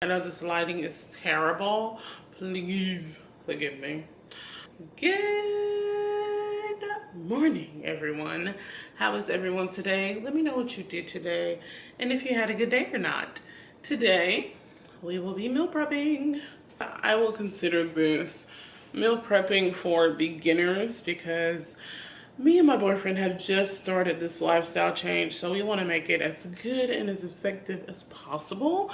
I know this lighting is terrible. Please forgive me. Good morning, everyone. How is everyone today? Let me know what you did today and if you had a good day or not. Today, we will be meal prepping. I will consider this meal prepping for beginners because me and my boyfriend have just started this lifestyle change, so we want to make it as good and as effective as possible.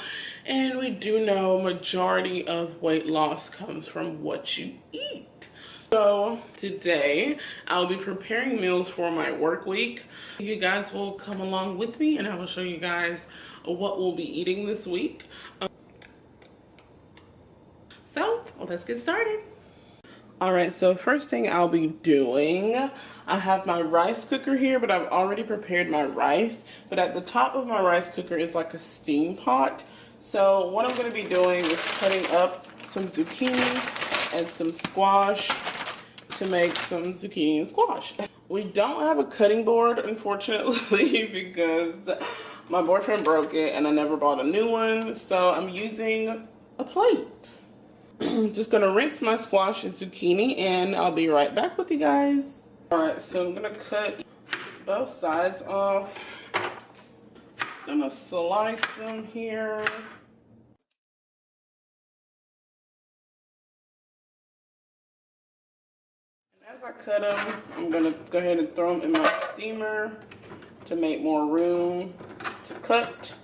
And we do know majority of weight loss comes from what you eat. So today I'll be preparing meals for my work week. You guys will come along with me and I will show you guys what we'll be eating this week. So let's get started. All right, so first thing I'll be doing, I have my rice cooker here, but I've already prepared my rice. But at the top of my rice cooker is like a steam pot. So what I'm gonna be doing is cutting up some zucchini and some squash to make some zucchini and squash. We don't have a cutting board, unfortunately, because my boyfriend broke it and I never bought a new one. So I'm using a plate. Just gonna rinse my squash and zucchini and I'll be right back with you guys. Alright, so I'm gonna cut both sides off. Just gonna slice them here. And as I cut them, I'm gonna go ahead and throw them in my steamer to make more room to cut.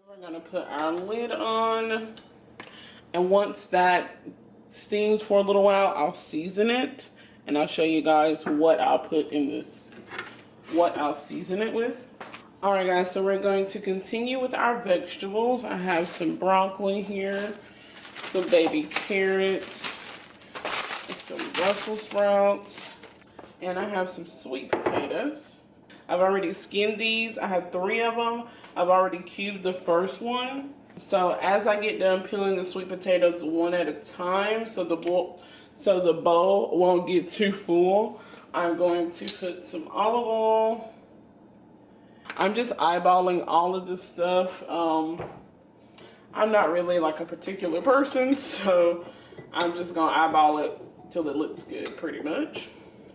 We're gonna put our lid on, and once that steams for a little while, I'll season it, and I'll show you guys what I'll put in this, what I'll season it with. All right, guys, so we're going to continue with our vegetables. I have some broccoli here, some baby carrots, some Brussels sprouts, and I have some sweet potatoes. I've already skinned these. I have 3 of them. I've already cubed the first one. So as I get done peeling the sweet potatoes one at a time, so the bowl won't get too full, I'm going to put some olive oil. I'm just eyeballing all of this stuff. I'm not really like a particular person, so I'm just gonna eyeball it till it looks good, pretty much.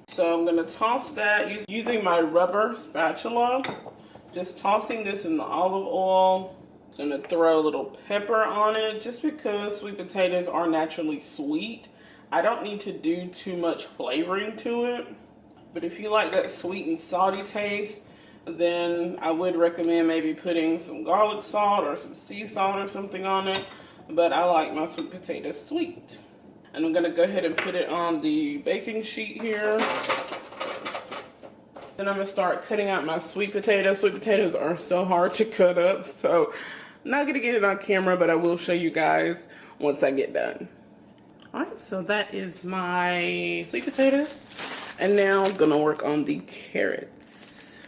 So I'm gonna toss that using my rubber spatula. Just tossing this in the olive oil. Gonna throw a little pepper on it just because sweet potatoes are naturally sweet. I don't need to do too much flavoring to it. But if you like that sweet and salty taste, then I would recommend maybe putting some garlic salt or some sea salt or something on it. But I like my sweet potatoes sweet. And I'm gonna go ahead and put it on the baking sheet here. Then I'm gonna start cutting out my sweet potatoes. Sweet potatoes are so hard to cut up, so I'm not gonna get it on camera, but I will show you guys once I get done. All right, so that is my sweet potatoes. And now I'm gonna work on the carrots.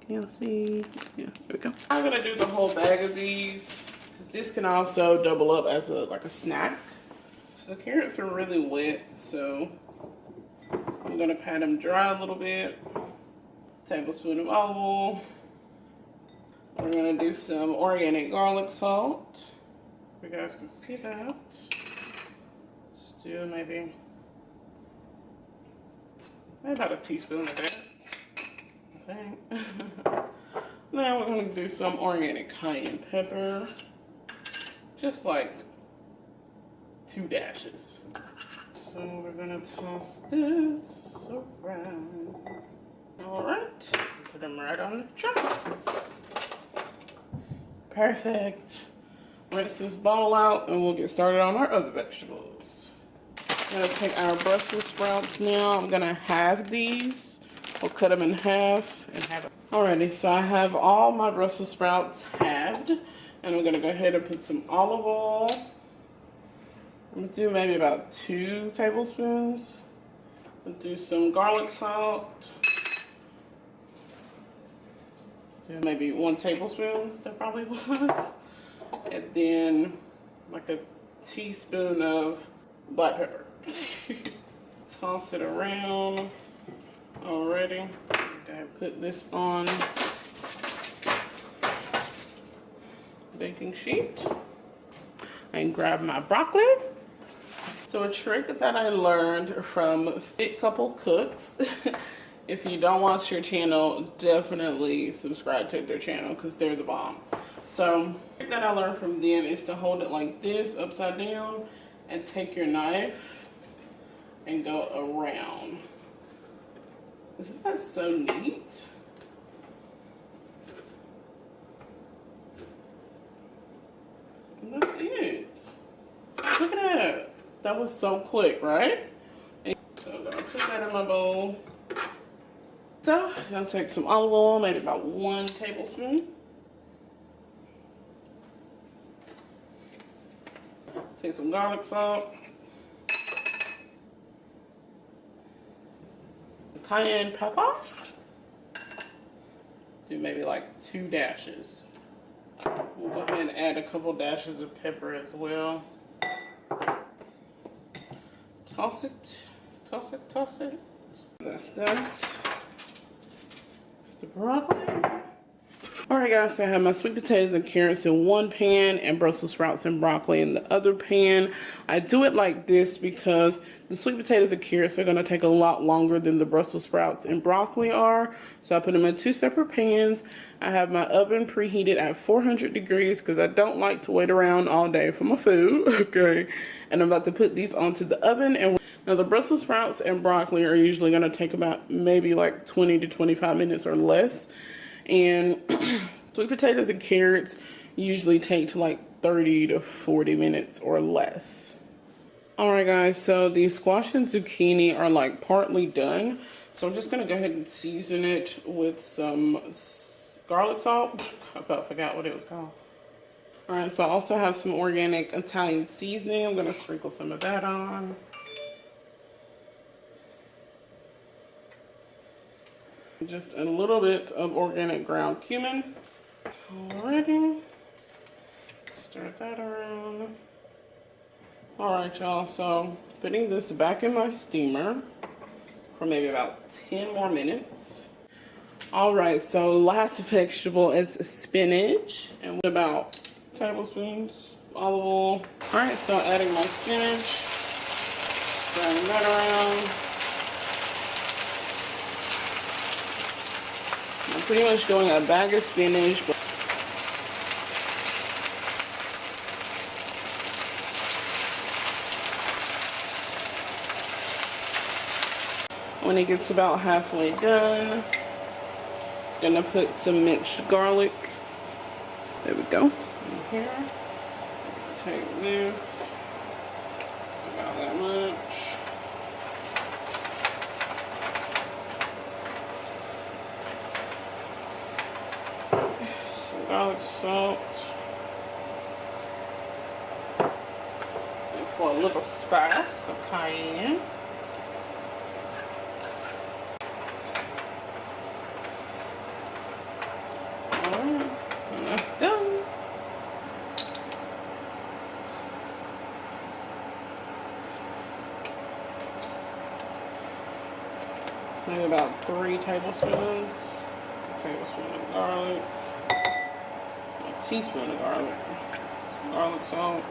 Can you see? Yeah, there we go. I'm gonna do the whole bag of these, because this can also double up as like a snack. So the carrots are really wet, so I'm gonna pat them dry a little bit. Tablespoon of olive oil. We're gonna do some organic garlic salt. You guys can see that. Let's do maybe about a teaspoon of that, I think. Now we're gonna do some organic cayenne pepper. Just like 2 dashes. So we're gonna toss this around. All right, put them right on the track. Perfect. Rinse this bowl out and we'll get started on our other vegetables. I'm gonna take our Brussels sprouts now. I'm gonna halve these. We'll cut them in half and have it. Alrighty, so I have all my Brussels sprouts halved. And I'm gonna go ahead and put some olive oil. I'm gonna do maybe about 2 tablespoons. I'll do some garlic salt. Maybe 1 tablespoon, that probably was. And then like a teaspoon of black pepper. Toss it around already. I put this on baking sheet and grab my broccoli. So a trick that I learned from Fit Couple Cooks. If you don't watch your channel, definitely subscribe to their channel because they're the bomb. So the trick that I learned from them is to hold it like this upside down and take your knife and go around. Isn't that so neat? And that's it. Look at that. That was so quick, right? So I'm gonna put that in my bowl. So I'm gonna take some olive oil, maybe about 1 tablespoon. Take some garlic salt. Cayenne pepper. Do maybe like 2 dashes. We'll go ahead and add a couple dashes of pepper as well. Toss it, toss it, toss it. That's that. It's the broccoli. Alright guys, so I have my sweet potatoes and carrots in one pan and Brussels sprouts and broccoli in the other pan. I do it like this because the sweet potatoes and carrots are going to take a lot longer than the Brussels sprouts and broccoli are. So I put them in 2 separate pans. I have my oven preheated at 400 degrees because I don't like to wait around all day for my food. Okay, and I'm about to put these onto the oven. And now the Brussels sprouts and broccoli are usually going to take about maybe like 20 to 25 minutes or less. And sweet potatoes and carrots usually take to like 30 to 40 minutes or less. Alright guys, so the squash and zucchini are like partly done. So I'm just going to go ahead and season it with some garlic salt. I about forgot what it was called. Alright, so I also have some organic Italian seasoning. I'm going to sprinkle some of that on. Just a little bit of organic ground cumin. Alrighty. Stir that around. Alright y'all, so putting this back in my steamer for maybe about 10 more minutes. Alright, so last vegetable is spinach. And about tablespoons olive oil. Alright, so adding my spinach. Stirring that around. I'm pretty much doing a bag of spinach. When it gets about halfway done, I'm gonna put some minced garlic. There we go. In here. Let's take this. About that much. Garlic salt, and for a little spice, some cayenne. Alright, and that's done. It's maybe about 3 tablespoons. A tablespoon of garlic. Teaspoon of garlic salt,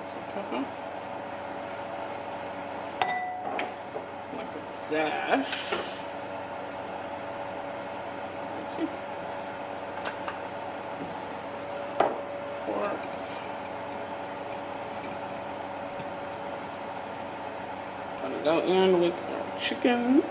some pepper, like a dash. Pork. Gonna go in with our chicken.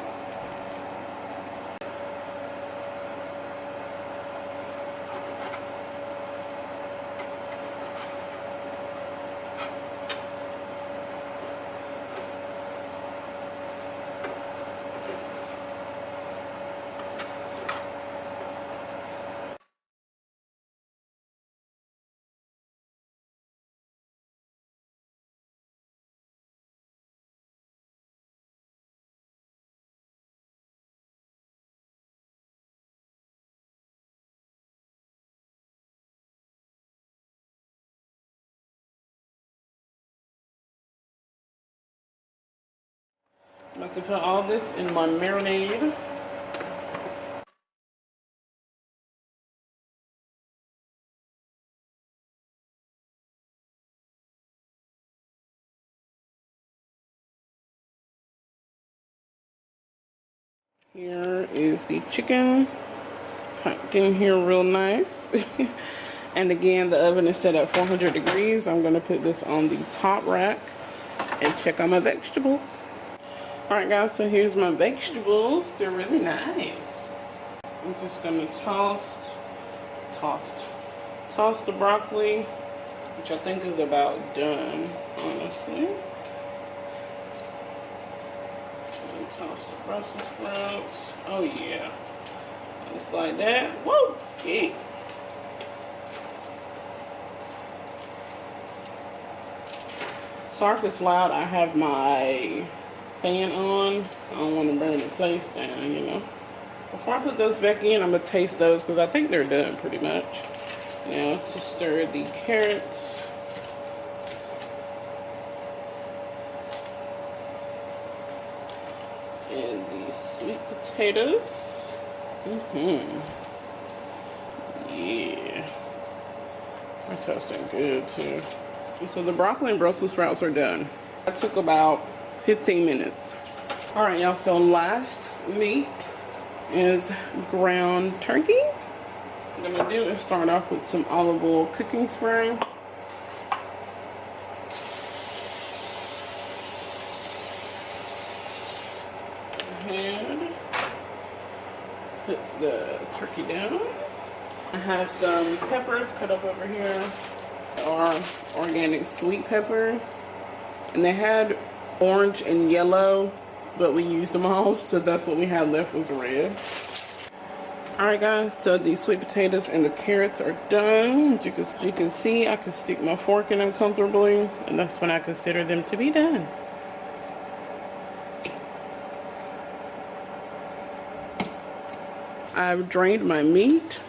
going to put all this in my marinade. Here is the chicken, packed in here real nice. And again, the oven is set at 400 degrees. I'm gonna put this on the top rack and check on my vegetables. All right guys, so here's my vegetables. They're really nice. I'm just gonna toss the broccoli, which I think is about done, honestly. Toss the Brussels sprouts. Oh yeah, just like that. Whoa, yeah. Sorry if it's loud. I have my pan on. I don't want to burn the place down, you know. Before I put those back in, I'm gonna taste those because I think they're done pretty much. Now to stir the carrots. And the sweet potatoes. Yeah. They're toasting good too. And so the broccoli and Brussels sprouts are done. That took about 15 minutes. All right, y'all, so last meat is ground turkey. What I'm gonna do is start off with some olive oil cooking spray. And put the turkey down. I have some peppers cut up over here. They are organic sweet peppers. And they had orange and yellow, but we used them all, so that's what we had left was red. Alright guys, so the sweet potatoes and the carrots are done. As you can see, I can stick my fork in them comfortably, and that's when I consider them to be done. I've drained my meat.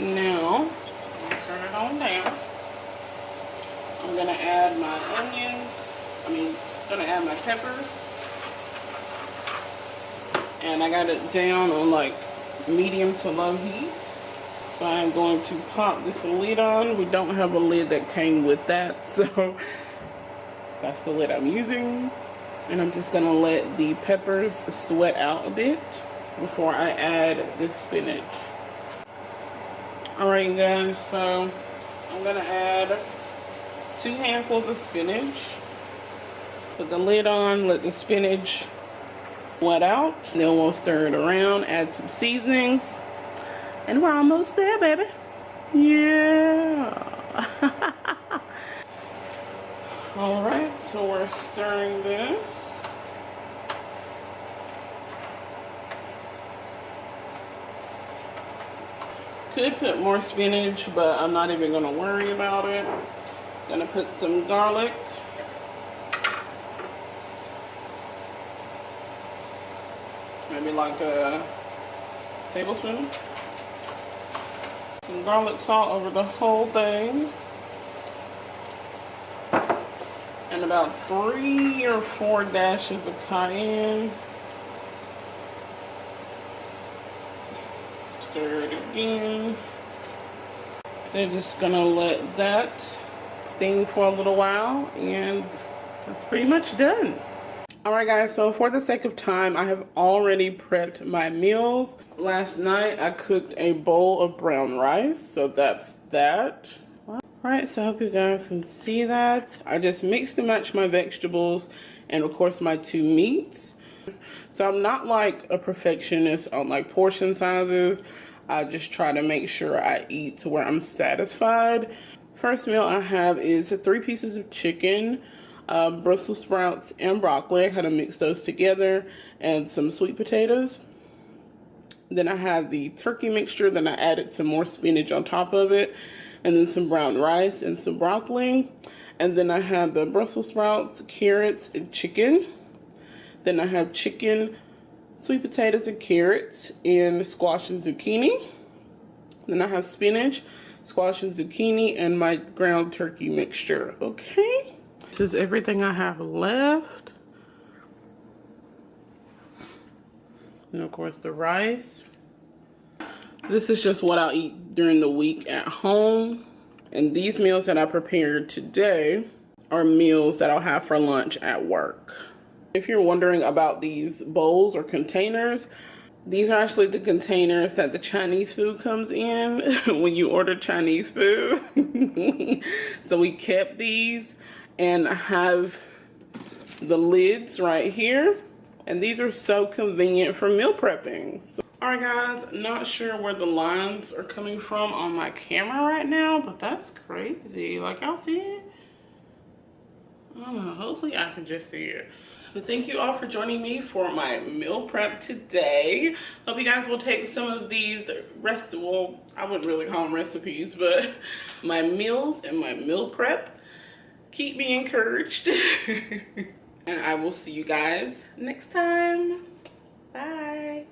Now, I'm gonna turn it on down. I'm gonna add my add my peppers. And I got it down on like medium to low heat. So I'm going to pop this lid on. We don't have a lid that came with that, so that's the lid I'm using. And I'm just gonna let the peppers sweat out a bit before I add the spinach. Alright guys, so I'm gonna add 2 handfuls of spinach. Put the lid on, let the spinach wet out. Then we'll stir it around, add some seasonings. And we're almost there, baby. Yeah. Alright, so we're stirring this. Could put more spinach, but I'm not even gonna worry about it. Gonna put some garlic. Maybe like a tablespoon. Some garlic salt over the whole thing. And about 3 or 4 dashes of cayenne. Stir it again. They're just gonna let that steam for a little while, and that's pretty much done. Alright guys, so for the sake of time, I have already prepped my meals. Last night I cooked a bowl of brown rice, so that's that. Alright, so I hope you guys can see that. I just mixed and matched my vegetables and of course my 2 meats. So I'm not like a perfectionist on like portion sizes. I just try to make sure I eat to where I'm satisfied. First meal I have is 3 pieces of chicken, Brussels sprouts and broccoli. I kind of mix those together, and some sweet potatoes. Then I have the turkey mixture. Then I added some more spinach on top of it, and then some brown rice and some broccoli. And then I have the Brussels sprouts, carrots, and chicken. Then I have chicken, sweet potatoes and carrots, and squash and zucchini. Then I have spinach, squash and zucchini, and my ground turkey mixture. Okay, this is everything I have left. And of course the rice. This is just what I'll eat during the week at home. And these meals that I prepared today are meals that I'll have for lunch at work. If you're wondering about these bowls or containers, these are actually the containers that the Chinese food comes in when you order Chinese food. So we kept these, and I have the lids right here. And these are so convenient for meal prepping. So, alright guys, not sure where the lines are coming from on my camera right now, but that's crazy. Like, y'all see it? I don't know, hopefully I can just see it. But thank you all for joining me for my meal prep today. Hope you guys will take some of these well, I wouldn't really call them recipes, but my meals and my meal prep. Keep me encouraged. And I will see you guys next time. Bye.